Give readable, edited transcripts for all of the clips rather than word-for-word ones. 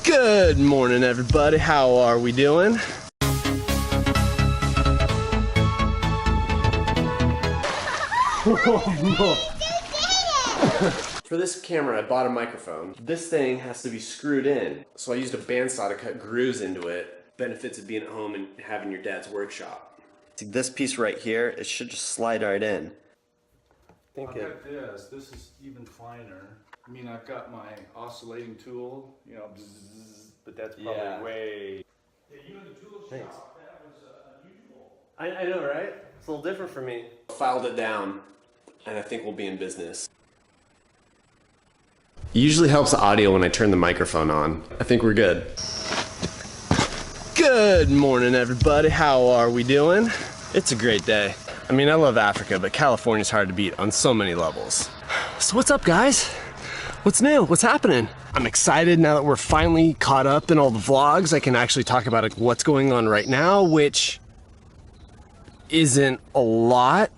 Good morning, everybody. How are we doing? For this camera, I bought a microphone. This thing has to be screwed in. So I used a bandsaw to cut grooves into it. Benefits of being at home and having your dad's workshop. See this piece right here, it should just slide right in. I've got this. This is even finer. I mean, I've got my oscillating tool, you know, bzzz, but that's probably way... Yeah, you in the tool shop, that was unusual. I know, right? It's a little different for me. Filed it down, and I think we'll be in business. It usually helps the audio when I turn the microphone on. I think we're good. Good morning, everybody. How are we doing? It's a great day. I mean, I love Africa, but California's hard to beat on so many levels. So what's up, guys? What's new? What's happening? I'm excited now that we're finally caught up in all the vlogs. I can actually talk about what's going on right now, which isn't a lot,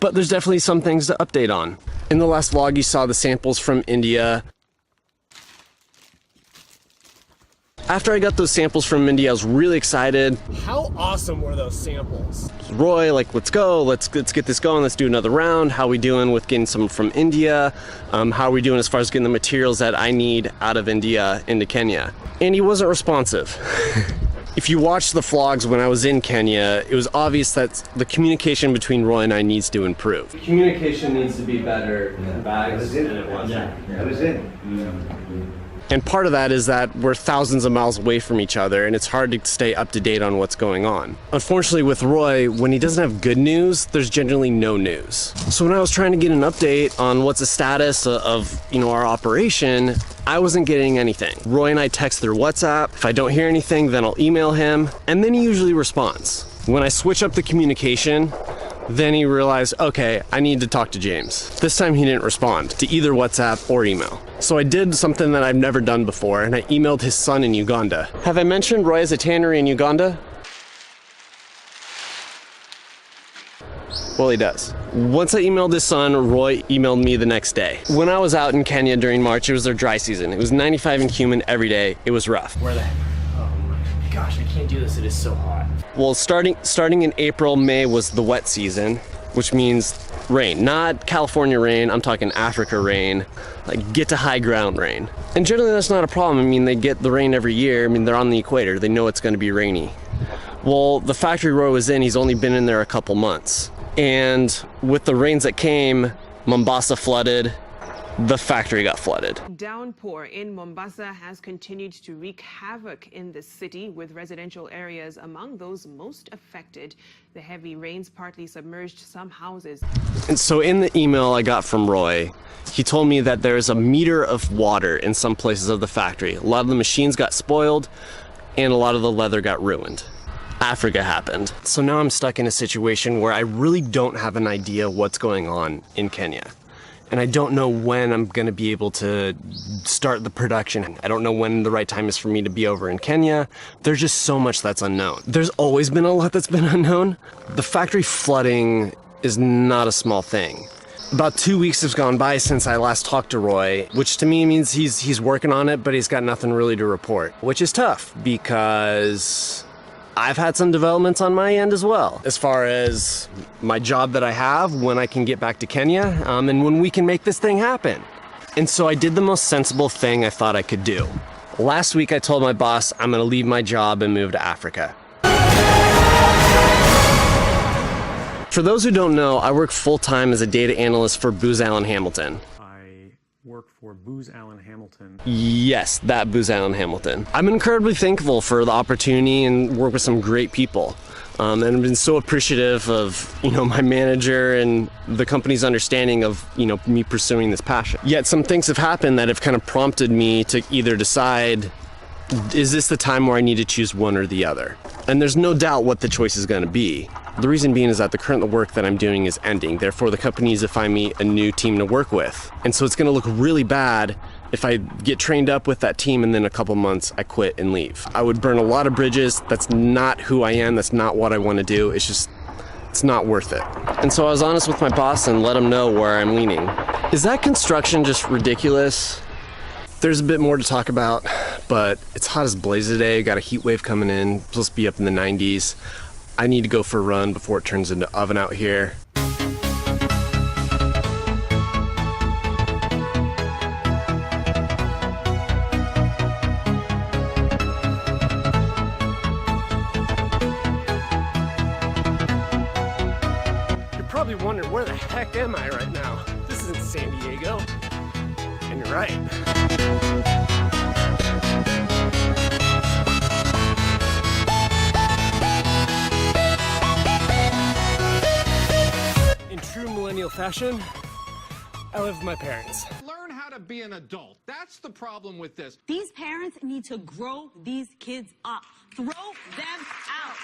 but there's definitely some things to update on. In the last vlog, you saw the samples from India. After I got those samples from India, I was really excited. How awesome were those samples? Roy, like, let's go, let's get this going, let's do another round. How are we doing with getting some from India? How are we doing as far as getting the materials that I need out of India into Kenya? And he wasn't responsive. If you watch the vlogs when I was in Kenya, it was obvious that the communication between Roy and I needs to improve. Communication needs to be better in bags than it was. That was it. And part of that is that we're thousands of miles away from each other and it's hard to stay up to date on what's going on. Unfortunately with Roy, when he doesn't have good news, there's generally no news. So when I was trying to get an update on what's the status of our operation, I wasn't getting anything. Roy and I text through WhatsApp. If I don't hear anything, then I'll email him, and then he usually responds. When I switch up the communication, then he realized, okay, I need to talk to James. This time he didn't respond to either WhatsApp or email. So I did something that I've never done before, and I emailed his son in Uganda. Have I mentioned Roy has a tannery in Uganda? Well, he does. Once I emailed his son, Roy emailed me the next day. When I was out in Kenya during March, it was their dry season. It was 95 and humid every day. It was rough. Where the oh my gosh, I can't do this. It is so hot. Well, starting in April, May was the wet season, which means rain. Not California rain, I'm talking Africa rain, like get to high ground rain. And generally that's not a problem. I mean, they get the rain every year. I mean, they're on the equator. They know it's gonna be rainy. Well, the factory Roy was in, he's only been in there a couple months. And with the rains that came, Mombasa flooded, the factory got flooded. Downpour in Mombasa has continued to wreak havoc in the city, with residential areas among those most affected. The heavy rains partly submerged some houses. And so in the email I got from Roy, he told me that there's a meter of water in some places of the factory. A lot of the machines got spoiled and a lot of the leather got ruined. Africa happened. So now I'm stuck in a situation where I really don't have an idea what's going on in Kenya. And I don't know when I'm gonna be able to start the production. I don't know when the right time is for me to be over in Kenya. There's just so much that's unknown. There's always been a lot that's been unknown. The factory flooding is not a small thing. About 2 weeks has gone by since I last talked to Roy, which to me means he's working on it, but he's got nothing really to report, which is tough because I've had some developments on my end as well, as far as my job that I have, when I can get back to Kenya, and when we can make this thing happen. And so I did the most sensible thing I thought I could do. Last week I told my boss I'm gonna leave my job and move to Africa. For those who don't know, I work full-time as a data analyst for Booz Allen Hamilton. Work for Booz Allen Hamilton. Yes, that Booz Allen Hamilton. I'm incredibly thankful for the opportunity and work with some great people. And I've been so appreciative of, my manager and the company's understanding of, me pursuing this passion. Yet some things have happened that have kind of prompted me to either decide, is this the time where I need to choose one or the other? And there's no doubt what the choice is gonna be. The reason being is that the current work that I'm doing is ending. Therefore, the company needs to find me a new team to work with. And so it's gonna look really bad if I get trained up with that team and then a couple months I quit and leave. I would burn a lot of bridges. That's not who I am. That's not what I wanna do. It's not worth it. And so I was honest with my boss and let him know where I'm leaning. Is that construction just ridiculous? There's a bit more to talk about, but it's hot as blaze today. Got a heat wave coming in, supposed to be up in the 90s. I need to go for a run before it turns into oven out here. You're probably wondering, where the heck am I right now? This isn't San Diego. And you're right. In true millennial fashion, I live with my parents. Learn how to be an adult. That's the problem with this. These parents need to grow these kids up. Throw them out.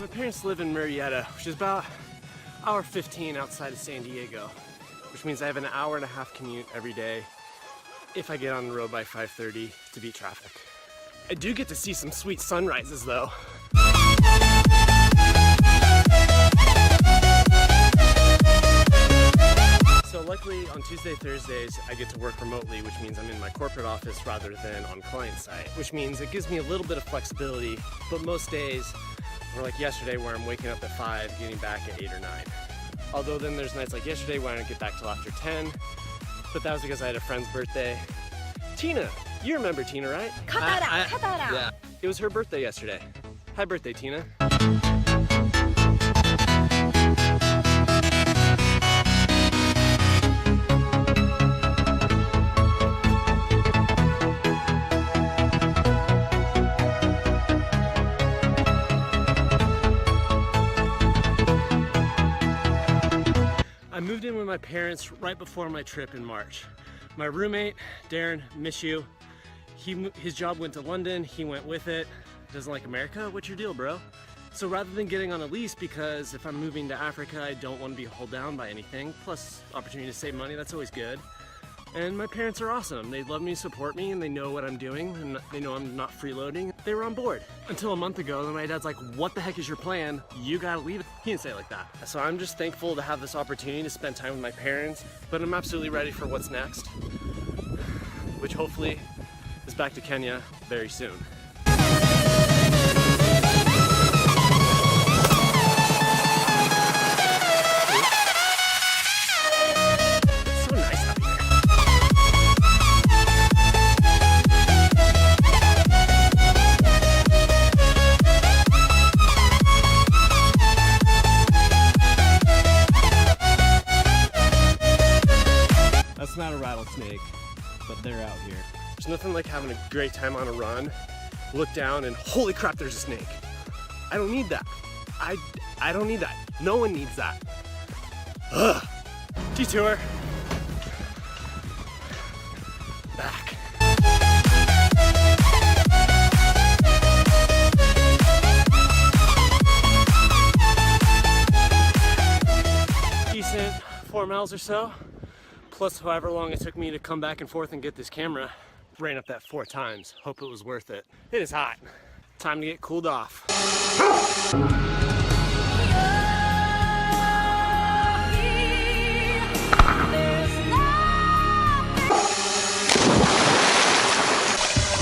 My parents live in Murrieta, which is about hour 15 outside of San Diego, which means I have an hour and a half commute every day if I get on the road by 5:30 to beat traffic. I do get to see some sweet sunrises though. So luckily on Tuesday, Thursdays, I get to work remotely, which means I'm in my corporate office rather than on client site, which means it gives me a little bit of flexibility, but most days, or like yesterday where I'm waking up at 5, getting back at 8 or 9. Although then there's nights like yesterday where I don't get back till after 10, but that was because I had a friend's birthday. Tina, you remember Tina, right? Cut that out, cut that out. Yeah, it was her birthday yesterday. Happy birthday, Tina. I moved in with my parents right before my trip in March. My roommate, Darren, miss you. His job went to London, he went with it. Doesn't like America? What's your deal, bro? So rather than getting on a lease, because if I'm moving to Africa, I don't want to be held down by anything, plus opportunity to save money, that's always good. And my parents are awesome. They love me, support me, and they know what I'm doing, and they know I'm not freeloading. They were on board. Until a month ago, then my dad's like, what the heck is your plan? You gotta leave it. He didn't say it like that. So I'm just thankful to have this opportunity to spend time with my parents, but I'm absolutely ready for what's next, which hopefully is back to Kenya very soon. That's not a rattlesnake, but they're out here. There's nothing like having a great time on a run, look down and holy crap, there's a snake. I don't need that. I don't need that. No one needs that. Ugh. Detour. Back. Decent 4 miles or so. Plus however long it took me to come back and forth and get this camera. Ran up that 4 times. Hope it was worth it. It is hot. Time to get cooled off.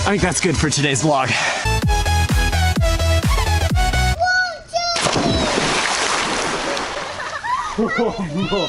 I think that's good for today's vlog. Oh, no.